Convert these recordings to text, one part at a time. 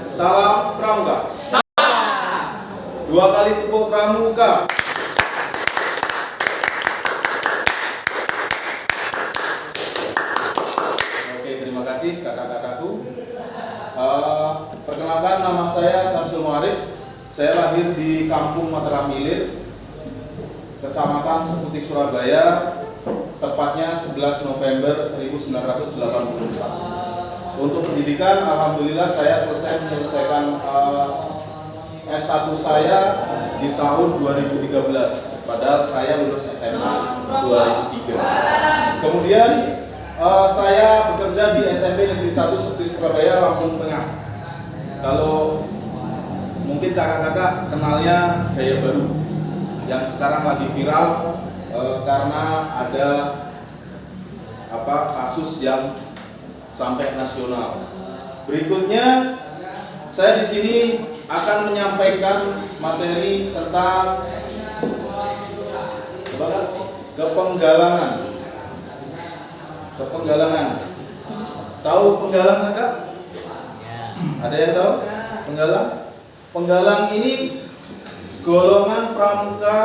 Salam Pramuka. Dua kali tepuk Pramuka. Oke, terima kasih kakak-kakakku. Perkenalkan, nama saya Samsul Muarif. Saya lahir di Kampung Mataram Ilir, Kecamatan Seputi, Surabaya, tepatnya 11 November 1984. Untuk pendidikan, alhamdulillah saya menyelesaikan S1 saya di tahun 2013, padahal saya lulus SMA 2003. Kemudian saya bekerja di SMP Negeri 1 Seputi, Surabaya, Lampung Tengah. Kalau mungkin kakak-kakak kenalnya Gaya Baru yang sekarang lagi viral karena ada kasus yang sampai nasional. Berikutnya saya di sini akan menyampaikan materi tentang kepenggalangan. Tahu penggalang kakak? Ada yang tahu? Penggalang? Penggalang ini golongan pramuka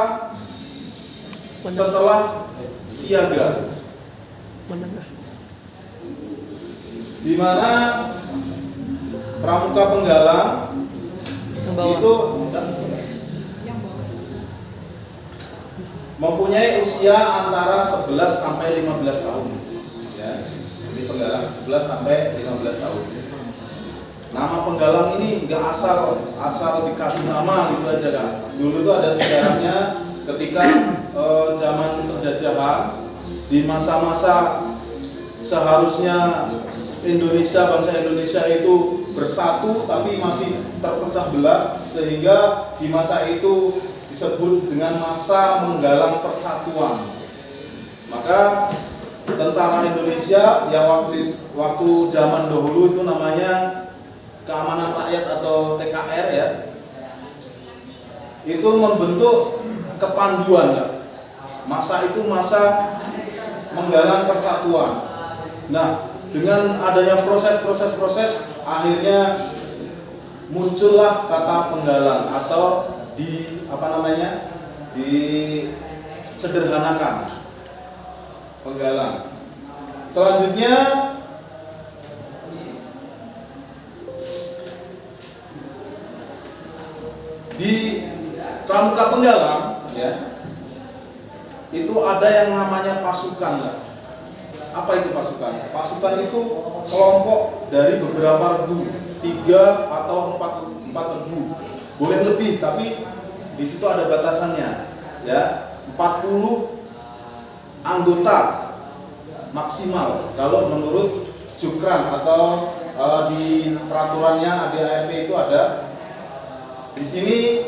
setelah siaga, di mana pramuka penggalang itu mempunyai usia antara 11 sampai 15 tahun. Ya, jadi penggalang 11 sampai 15 tahun. Nama penggalang ini nggak asal dikasih nama gitu aja kan. Dulu tuh ada sejarahnya ketika zaman penjajahan, di masa-masa seharusnya bangsa Indonesia itu bersatu tapi masih terpecah belah, sehingga di masa itu disebut dengan masa menggalang persatuan. Maka tentara Indonesia yang waktu zaman dahulu itu namanya Keamanan Rakyat atau TKR ya, itu membentuk kepanduan ya. Masa itu masa menggalang persatuan. Nah, dengan adanya proses akhirnya muncullah kata penggalang atau disederhanakan penggalang. Selanjutnya di pramuka penggalang ya, itu ada yang namanya pasukan kan? Apa itu pasukan? Pasukan itu kelompok dari beberapa regu, 3 atau 4 regu, boleh lebih, tapi di situ ada batasannya ya, 40 anggota maksimal kalau menurut Jukran atau di peraturannya ADART itu ada. Di sini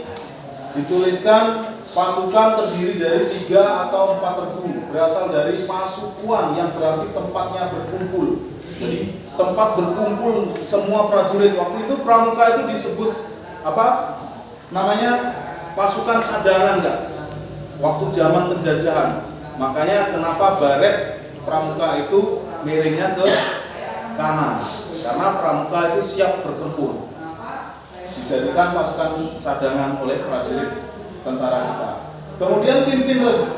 dituliskan pasukan terdiri dari 3 atau 4 regu, berasal dari pasukan yang berarti tempatnya berkumpul. Jadi tempat berkumpul semua prajurit. Waktu itu pramuka itu disebut pasukan cadangan kan? Waktu zaman penjajahan. Makanya kenapa baret pramuka itu miringnya ke kanan, karena pramuka itu siap bertempur, dijadikan pasukan cadangan oleh prajurit tentara kita. Kemudian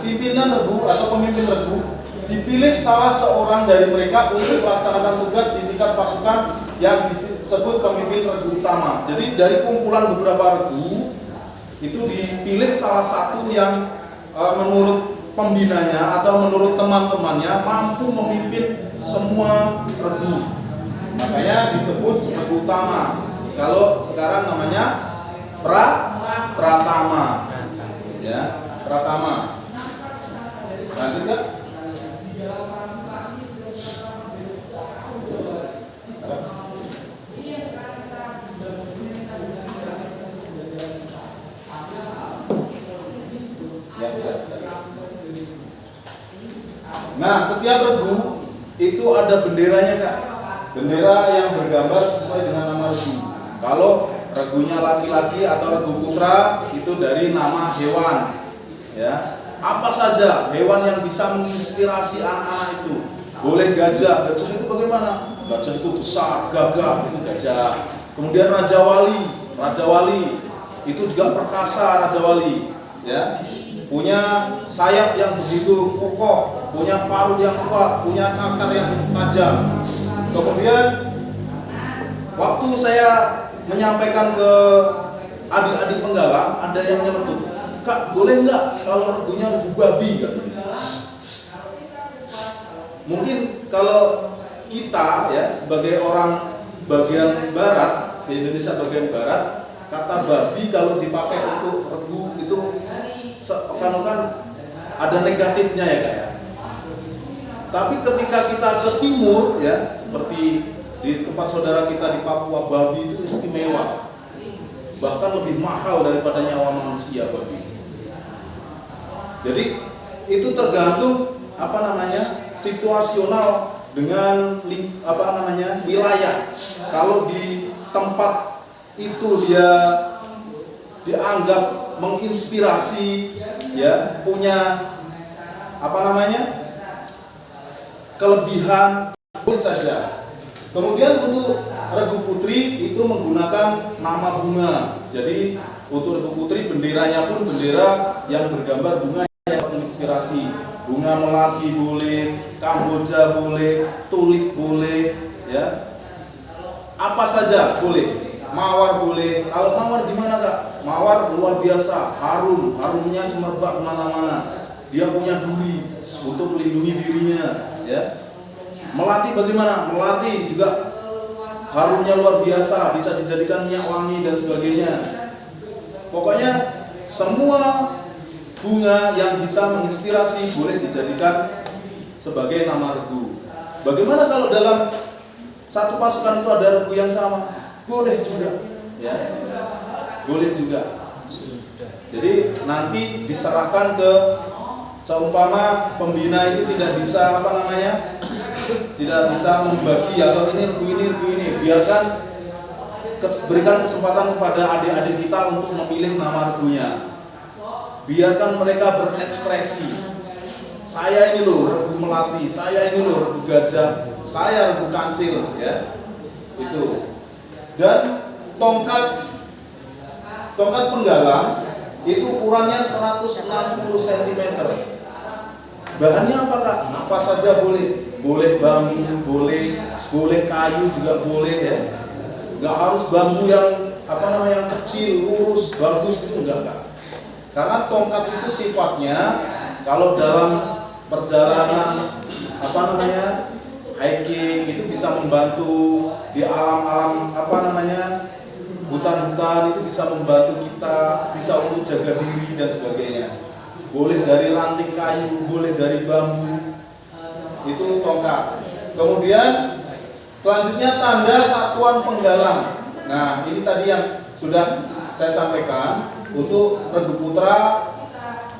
pimpinan regu atau pemimpin regu dipilih salah seorang dari mereka untuk melaksanakan tugas di tingkat pasukan yang disebut pemimpin regu utama. Jadi dari kumpulan beberapa regu itu dipilih salah satu yang menurut pembinanya atau menurut teman-temannya mampu memimpin semua regu. Makanya disebut regu utama. Kalau sekarang namanya pratama, ya, pratama. Lanjut nggak? Ya, nah, setiap regu itu ada benderanya kak. Bendera yang bergambar sesuai dengan nama regu. Kalau regunya laki-laki atau regu putra itu dari nama hewan, ya. Apa saja hewan yang bisa menginspirasi anak-anak itu. Boleh gajah. Gajah itu bagaimana? Gajah itu besar, gagah, itu gajah. Kemudian Raja Wali itu juga perkasa. Raja Wali, ya, punya sayap yang begitu kokoh, punya paruh yang kuat, punya cakar yang tajam. Kemudian waktu saya menyampaikan ke adik-adik penggalang, ada yang nyeletuk, "Kak, boleh nggak kalau regunya regu babi?" Mungkin kalau kita, ya, sebagai orang bagian barat, di Indonesia bagian barat, kata babi kalau dipakai untuk regu itu seakan-akan ada negatifnya, ya Kak, ya. Tapi ketika kita ke timur, ya, seperti di tempat saudara kita di Papua, babi itu istimewa, bahkan lebih mahal daripada nyawa manusia babi. Jadi itu tergantung situasional dengan wilayah. Kalau di tempat itu dia dianggap menginspirasi, ya, punya kelebihan, boleh saja. Kemudian untuk regu putri itu menggunakan nama bunga. Jadi untuk regu putri benderanya pun bendera yang bergambar bunga yang menginspirasi. Bunga melati boleh, kamboja boleh, tulip boleh, ya. Apa saja boleh. Mawar boleh. Kalau mawar gimana, Kak? Mawar luar biasa, harumnya semerbak kemana-mana. Dia punya duri untuk melindungi dirinya, ya. Melati bagaimana? Melati juga harumnya luar biasa, bisa dijadikan minyak wangi dan sebagainya. Pokoknya semua bunga yang bisa menginspirasi boleh dijadikan sebagai nama regu. Bagaimana kalau dalam satu pasukan itu ada regu yang sama? Boleh juga, ya. Boleh juga. Jadi nanti diserahkan ke, seumpama pembina itu tidak bisa tidak bisa membagi, atau ini regu ini, biarkan berikan kesempatan kepada adik-adik kita untuk memilih nama regunya. Biarkan mereka berekspresi. Saya ini loh regu melati, saya ini loh regu gajah, saya regu kancil, ya. Itu. Dan tongkat penggalang itu ukurannya 160 cm. Bahannya apa, Kak? Apa saja boleh. Boleh bambu, boleh kayu juga boleh, ya. Nggak harus bambu yang yang kecil, lurus, bagus, itu enggak, Kak. Karena tongkat itu sifatnya kalau dalam perjalanan hiking itu bisa membantu di alam-alam hutan-hutan, itu bisa membantu kita, bisa untuk jaga diri dan sebagainya. Boleh dari ranting kayu, boleh dari bambu. Itu tongkat. Kemudian selanjutnya tanda satuan penggalang. Nah, ini tadi yang sudah saya sampaikan. Untuk regu putra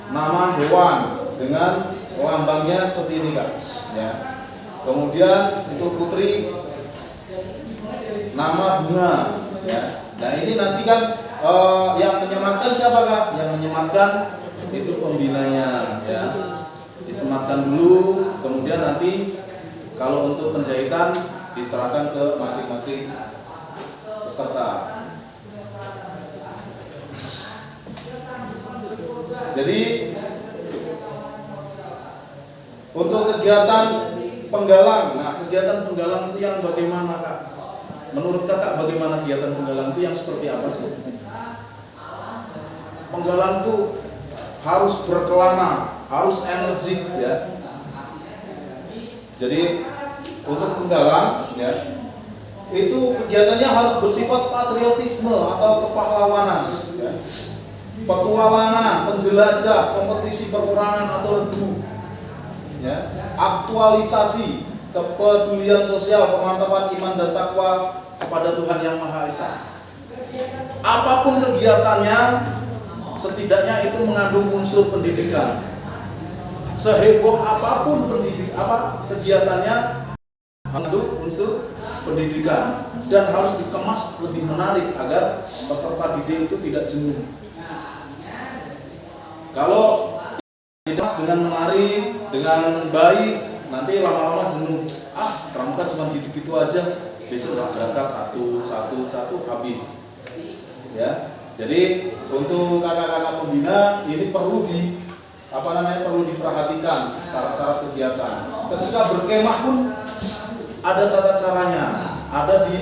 nama hewan dengan lambangnya seperti ini, Kak, ya. Kemudian untuk putri nama bunga, ya. Nah, ini nanti kan yang menyematkan siapa, Kak? Yang menyematkan itu pembinanya, ya. Disematkan dulu, kemudian nanti kalau untuk penjahitan diserahkan ke masing-masing peserta. Jadi untuk kegiatan penggalang, kegiatan penggalang itu yang bagaimana, Kak? Menurut Kakak bagaimana kegiatan penggalang itu yang seperti apa sih? Penggalang itu harus berkelana, harus energik, ya. Jadi untuk penggalang, ya, itu kegiatannya harus bersifat patriotisme atau kepahlawanan, ya. Petualangan, penjelajah, kompetisi perorangan atau regu, ya. Aktualisasi, kepedulian sosial, pemantapan iman dan takwa kepada Tuhan Yang Maha Esa. Apapun kegiatannya, setidaknya itu mengandung unsur pendidikan. Seheboh apapun kegiatannya, mengandung unsur pendidikan dan harus dikemas lebih menarik agar peserta didik itu tidak jenuh. Kalau dikemas dengan menarik, dengan baik, nanti lama-lama jenuh. Pramuka cuma gitu-gitu aja. Besok berangkat satu habis. Ya. Jadi untuk kakak-kakak pembina ini perlu perlu diperhatikan syarat-syarat kegiatan. Ketika berkemah pun ada tata caranya, ada di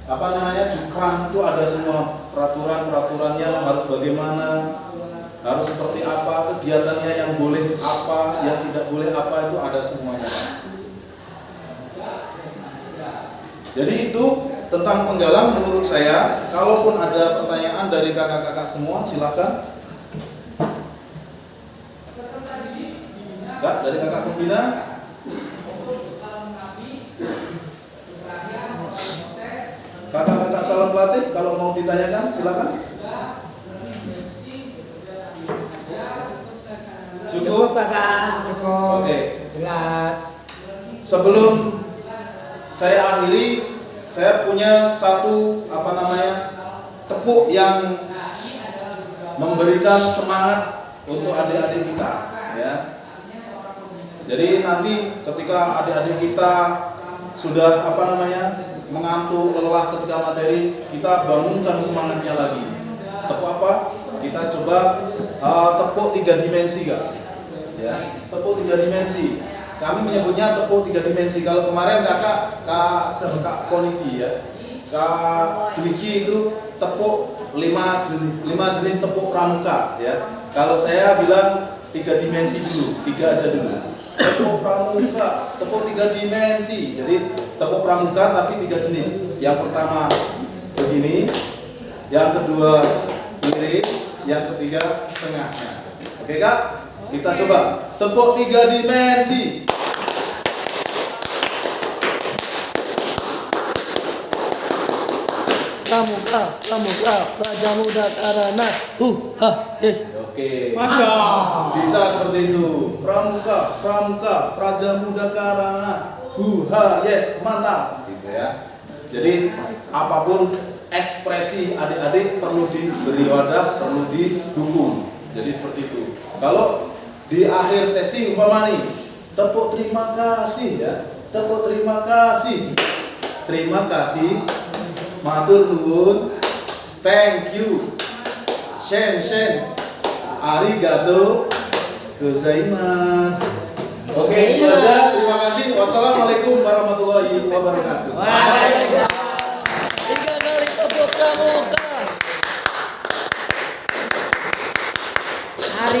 Jukran itu ada semua peraturannya harus bagaimana, harus seperti apa, kegiatannya yang boleh apa, yang tidak boleh apa, itu ada semuanya. Jadi itu tentang penggalang menurut saya. Kalaupun ada pertanyaan dari kakak-kakak semua, silakan. Kak, dari kakak pembina. Kakak-kakak calon pelatih, kalau mau ditanyakan, silakan. Cukup, Kakak. Cukup. Oke. Jelas. Sebelum saya akhiri, saya punya satu tepuk yang memberikan semangat untuk adik-adik kita, ya. Jadi nanti ketika adik-adik kita sudah mengantuk, lelah ketika materi, kita bangunkan semangatnya lagi. Tepuk apa? Kita coba tepuk 3 dimensi, Kak. Ya, tepuk 3 dimensi. Kami menyebutnya tepuk 3 dimensi. Kalau kemarin Kak Poniti ya, Kak Bliki itu tepuk 5 jenis tepuk pramuka ya. Kalau saya bilang 3 dimensi dulu, 3 aja dulu. Tepuk pramuka, tepuk 3 dimensi. Jadi tepuk pramuka tapi 3 jenis. Yang pertama begini, yang kedua kiri, yang ketiga setengahnya. Oke Kak? Kita coba tepuk 3 dimensi. Pramuka, Prajamuda Karana. Yes. Oke. Mantap. Bisa seperti itu. Pramuka, Prajamuda Karana. Yes, mantap. Gitu ya. Jadi apapun ekspresi adik-adik perlu diberi wadah, perlu didukung. Jadi seperti itu. Kalau di akhir sesi umpama nih, tepuk terima kasih ya. Tepuk terima kasih. Terima kasih. Matur nuwun. Thank you. Shen. Arigato gozaimasu. Oke, itu aja. Terima kasih. Wassalamualaikum warahmatullahi wabarakatuh. Waalaikumsalam. 3 kali tepuk pramuka.